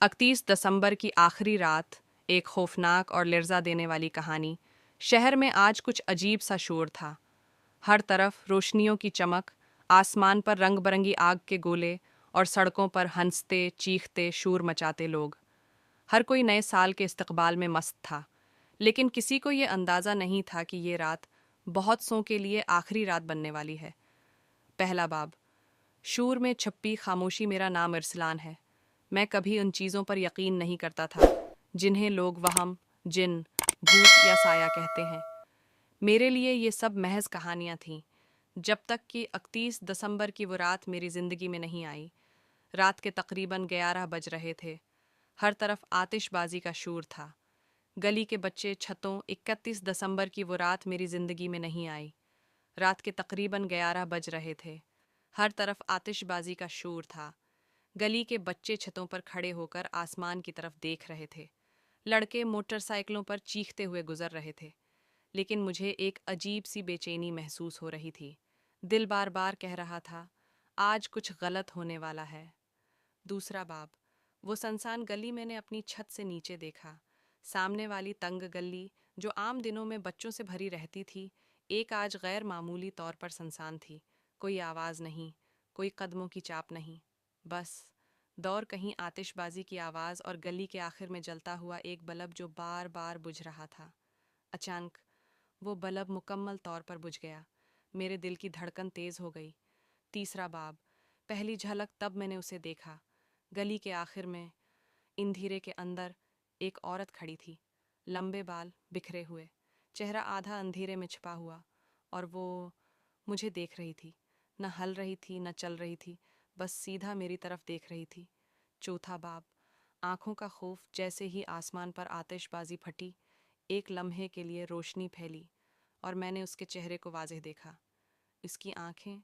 31 दिसंबर की आखिरी रात, एक खौफनाक और लर्जा देने वाली कहानी। शहर में आज कुछ अजीब सा शोर था। हर तरफ रोशनियों की चमक, आसमान पर रंग बरंगी आग के गोले और सड़कों पर हंसते चीखते शोर मचाते लोग। हर कोई नए साल के इस्तकबाल में मस्त था, लेकिन किसी को ये अंदाज़ा नहीं था कि ये रात बहुत सौ के लिए आखिरी रात बनने वाली है। पहला बाब। शूर में छप्पी खामोशी। मेरा नाम इरसलान है। मैं कभी उन चीज़ों पर यकीन नहीं करता था जिन्हें लोग वहम, जिन, भूत या साया कहते हैं। मेरे लिए ये सब महज कहानियाँ थीं, जब तक कि 31 दिसंबर की वो रात मेरी ज़िंदगी में नहीं आई। रात के तकरीबन 11 बज रहे थे। हर तरफ आतिशबाजी का शोर था। गली के बच्चे छतों 31 दिसंबर की वो रात मेरी ज़िंदगी में नहीं आई। रात के तकरीबन 11 बज रहे थे। हर तरफ आतिशबाजी का शोर था। गली के बच्चे छतों पर खड़े होकर आसमान की तरफ देख रहे थे। लड़के मोटरसाइकिलों पर चीखते हुए गुजर रहे थे। लेकिन मुझे एक अजीब सी बेचैनी महसूस हो रही थी। दिल बार बार कह रहा था, आज कुछ गलत होने वाला है। दूसरा बाब। वो सुनसान गली मैंने अपनी छत से नीचे देखा। सामने वाली तंग गली, जो आम दिनों में बच्चों से भरी रहती थी, एक आज गैर मामूली तौर पर सुनसान थी। कोई आवाज़ नहीं, कोई कदमों की चाप नहीं। बस दौर कहीं आतिशबाजी की आवाज़ और गली के आखिर में जलता हुआ एक बल्ब जो बार बार बुझ रहा था। अचानक वो बल्ब मुकम्मल तौर पर बुझ गया। मेरे दिल की धड़कन तेज़ हो गई। तीसरा बाब। पहली झलक तब मैंने उसे देखा। गली के आखिर में अंधेरे के अंदर एक औरत खड़ी थी। लंबे बाल बिखरे हुए, चेहरा आधा अंधेरे में छिपा हुआ, और वो मुझे देख रही थी। न हल रही थी, न चल रही थी, बस सीधा मेरी तरफ देख रही थी। चौथा बाब। आंखों का खौफ। जैसे ही आसमान पर आतिशबाजी फटी, एक लम्हे के लिए रोशनी फैली और मैंने उसके चेहरे को वाज़ेह देखा। इसकी आंखें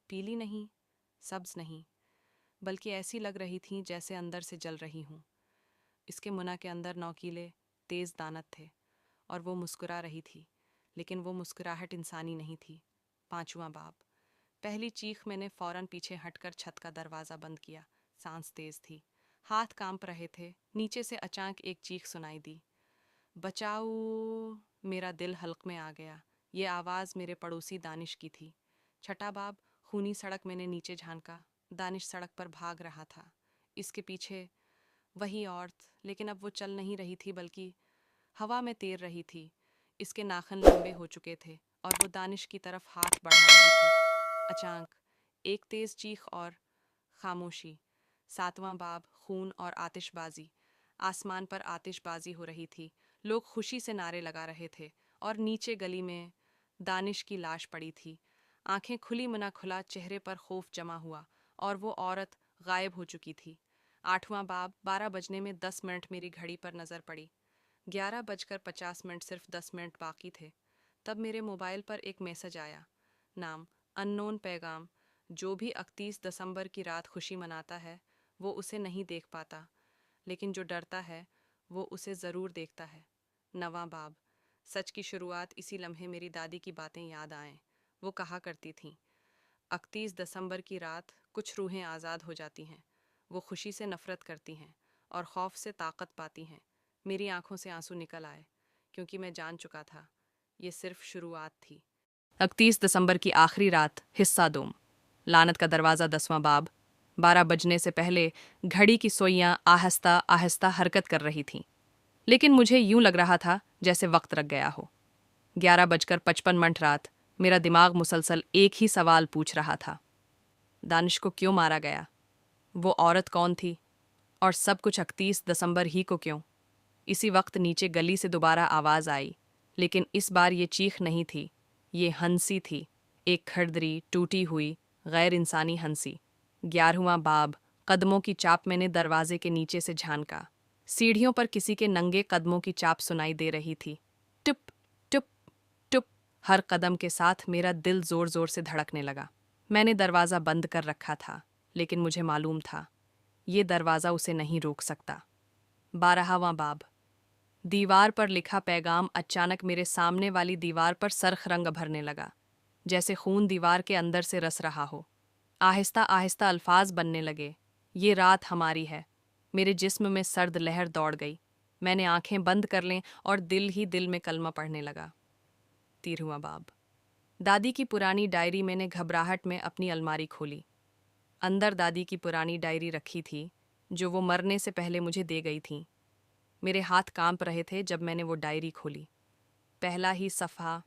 पीली नहीं, सब्ज नहीं, बल्कि ऐसी लग रही थीं जैसे अंदर से जल रही हूँ। इसके मुंह के अंदर नोकीले तेज़ दानत थे, और वो मुस्कुरा रही थी, लेकिन वो मुस्कुराहट इंसानी नहीं थी। पांचवां बाब। पहली चीख मैंने फौरन पीछे हटकर छत का दरवाज़ा बंद किया। सांस तेज़ थी, हाथ कांप रहे थे। नीचे से अचानक एक चीख सुनाई दी, बचाओ! मेरा दिल हल्क में आ गया। ये आवाज़ मेरे पड़ोसी दानिश की थी। छठा बाब। खूनी सड़क। मैंने नीचे झांका। दानिश सड़क पर भाग रहा था। इसके पीछे वही औरत, लेकिन अब वो चल नहीं रही थी, बल्कि हवा में तैर रही थी। इसके नाखून लंबे हो चुके थे और वो दानिश की तरफ हाथ बढ़ा रही थी। अचानक एक तेज़ चीख और खामोशी। सातवां बाब। खून और आतिशबाजी। आसमान पर आतिशबाजी हो रही थी। लोग खुशी से नारे लगा रहे थे, और नीचे गली में दानिश की लाश पड़ी थी। आंखें खुली मना खुला, चेहरे पर खौफ जमा हुआ, और वो औरत गायब हो चुकी थी। आठवां बाब। 12 बजने में 10 मिनट मेरी घड़ी पर नज़र पड़ी। 11 बजकर 50 मिनट, सिर्फ 10 मिनट बाकी थे। तब मेरे मोबाइल पर एक मैसेज आया। नाम अननोन पैगाम। जो भी 31 दिसंबर की रात खुशी मनाता है, वो उसे नहीं देख पाता, लेकिन जो डरता है, वो उसे ज़रूर देखता है। नवां बाब। सच की शुरुआत। इसी लम्हे मेरी दादी की बातें याद आएं। वो कहा करती थीं, 31 दिसंबर की रात कुछ रूहें आज़ाद हो जाती हैं। वो खुशी से नफ़रत करती हैं और खौफ से ताकत पाती हैं। मेरी आंखों से आंसू निकल आए, क्योंकि मैं जान चुका था, ये सिर्फ शुरुआत थी। 31 दिसंबर की आखिरी रात, हिस्सा 2। लानत का दरवाज़ा। 10वां बाब। 12 बजने से पहले घड़ी की सुइयां आहिस्ता आहिस्ता हरकत कर रही थीं, लेकिन मुझे यूं लग रहा था जैसे वक्त रख गया हो। 11 बजकर 55 मिनट रात। मेरा दिमाग मुसलसल एक ही सवाल पूछ रहा था, दानिश को क्यों मारा गया? वो औरत कौन थी? और सब कुछ 31 दिसंबर ही को क्यों? इसी वक्त नीचे गली से दोबारा आवाज़ आई, लेकिन इस बार ये चीख नहीं थी, ये हंसी थी। एक खड़दरी, टूटी हुई, गैर इंसानी हंसी। 11वां बाब। कदमों की चाप। मैंने दरवाजे के नीचे से झांका। सीढ़ियों पर किसी के नंगे कदमों की चाप सुनाई दे रही थी। टुप टुप टुप। हर कदम के साथ मेरा दिल जोर जोर से धड़कने लगा। मैंने दरवाज़ा बंद कर रखा था, लेकिन मुझे मालूम था, ये दरवाज़ा उसे नहीं रोक सकता। 12वां बाब। दीवार पर लिखा पैगाम अचानक मेरे सामने वाली दीवार पर सरख रंग भरने लगा, जैसे खून दीवार के अंदर से रस रहा हो। आहिस्ता आहिस्ता अल्फाज बनने लगे, ये रात हमारी है, मेरे जिस्म में सर्द लहर दौड़ गई। मैंने आंखें बंद कर लें और दिल ही दिल में कलमा पढ़ने लगा। 13वां बाब। दादी की पुरानी डायरी। मैंने घबराहट में अपनी अलमारी खोली। अंदर दादी की पुरानी डायरी रखी थी, जो वो मरने से पहले मुझे दे गई थी। मेरे हाथ कांप रहे थे जब मैंने वो डायरी खोली। पहला ही सफ़ा।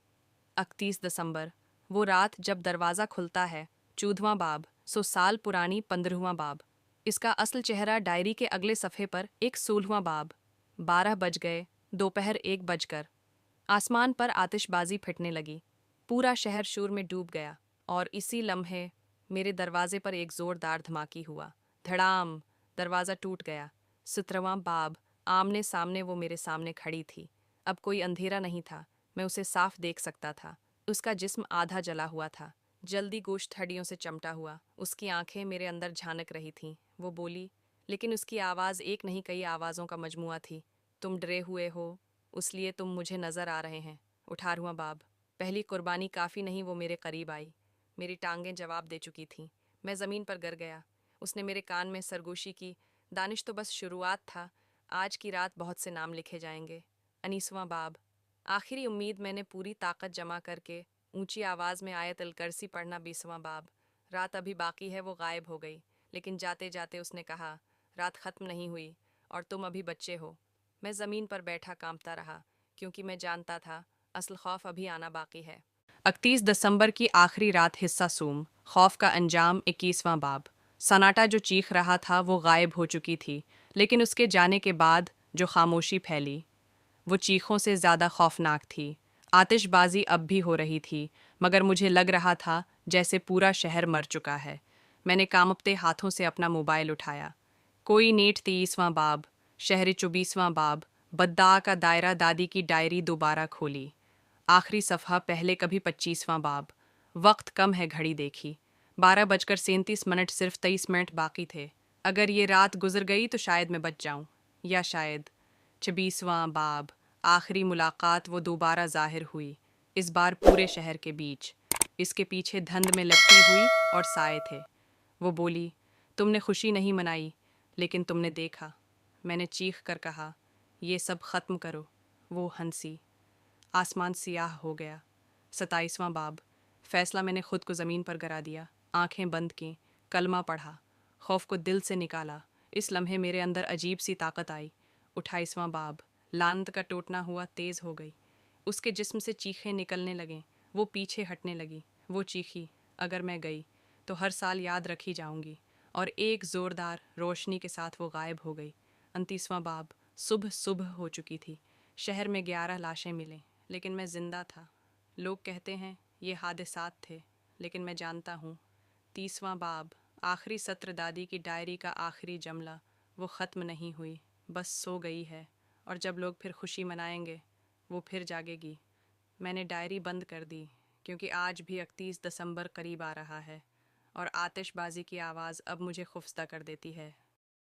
31 दिसंबर, वो रात जब दरवाज़ा खुलता है। 14वां बाब। 100 साल पुरानी 15वां बाब। इसका असल चेहरा डायरी के अगले सफ़े पर। एक 16वां बाब। 12 बज गए, दोपहर 1 बजकर। आसमान पर आतिशबाजी फिटने लगी। पूरा शहर शोर में डूब गया और इसी लम्हे मेरे दरवाजे पर एक जोरदार धमाकी हुआ। धड़ाम! दरवाज़ा टूट गया। 17वां बाब। आमने सामने वो मेरे सामने खड़ी थी। अब कोई अंधेरा नहीं था, मैं उसे साफ देख सकता था। उसका जिस्म आधा जला हुआ था, जल्दी गोश्त हड्डियों से चमटा हुआ। उसकी आंखें मेरे अंदर झांक रही थीं। वो बोली, लेकिन उसकी आवाज़ एक नहीं कई आवाज़ों का मजमुआ थी। तुम डरे हुए हो, उसलिए तुम मुझे नज़र आ रहे हैं। 18वां बाब। पहली कुर्बानी काफ़ी नहीं, वो मेरे करीब आई। मेरी टांगें जवाब दे चुकी थीं। मैं ज़मीन पर गिर गया। उसने मेरे कान में सरगोशी की, दानिश तो बस शुरुआत था, आज की रात बहुत से नाम लिखे जाएंगे। 19वां बाब। आखिरी उम्मीद। मैंने पूरी ताकत जमा करके ऊंची आवाज़ में आयत अल कुर्सी पढ़ना। 20वां बाब। रात अभी बाकी है। वो गायब हो गई, लेकिन जाते जाते उसने कहा, रात ख़त्म नहीं हुई और तुम अभी बच्चे हो। मैं ज़मीन पर बैठा कांपता रहा, क्योंकि मैं जानता था असल खौफ अभी आना बाकी है। 31 दिसंबर की आखिरी रात। हिस्सा सूम। खौफ का अंजाम। 21वां बाब। सन्नाटा जो चीख रहा था वो गायब हो चुकी थी, लेकिन उसके जाने के बाद जो खामोशी फैली वो चीखों से ज़्यादा खौफनाक थी। आतिशबाजी अब भी हो रही थी, मगर मुझे लग रहा था जैसे पूरा शहर मर चुका है। मैंने कांपते हाथों से अपना मोबाइल उठाया। कोई नेट। 23वां बाब। शहर। 24वां बाब। बद्दाअ का दायरा। दादी की डायरी दोबारा खोली। आखिरी सफ़हा। पहले कभी। 25वां बाब। वक्त कम है, घड़ी देखी। 12 बजकर 37 मिनट। सिर्फ 23 मिनट बाकी थे। अगर ये रात गुजर गई तो शायद मैं बच जाऊं, या शायद। 26वां बाब। आखिरी मुलाकात। वो दोबारा जाहिर हुई, इस बार पूरे शहर के बीच। इसके पीछे धुंध में लपटी हुई और साए थे। वो बोली, तुमने खुशी नहीं मनाई, लेकिन तुमने देखा। मैंने चीख कर कहा, ये सब ख़त्म करो। वो हंसी। आसमान सियाह हो गया। 27वां बाब। फ़ैसला। मैंने खुद को ज़मीन पर गिरा दिया, आंखें बंद की, कलमा पढ़ा, खौफ को दिल से निकाला। इस लम्हे मेरे अंदर अजीब सी ताकत आई। 28वां बाब। लानत का टूटना हुआ तेज़ हो गई। उसके जिस्म से चीखें निकलने लगें। वो पीछे हटने लगी। वो चीखी, अगर मैं गई तो हर साल याद रखी जाऊंगी। और एक ज़ोरदार रोशनी के साथ वो गायब हो गई। 29वां बाब। सुबह सुबह हो चुकी थी। शहर में 11 लाशें मिलें, लेकिन मैं ज़िंदा था। लोग कहते हैं ये हादसात थे, लेकिन मैं जानता हूँ। 30वां बाब। आखिरी सत्र। दादी की डायरी का आखिरी जमला। वो ख़त्म नहीं हुई, बस सो गई है, और जब लोग फिर खुशी मनाएंगे वो फिर जागेगी। मैंने डायरी बंद कर दी, क्योंकि आज भी 31 दिसंबर करीब आ रहा है, और आतिशबाजी की आवाज़ अब मुझे खौफजदा कर देती है।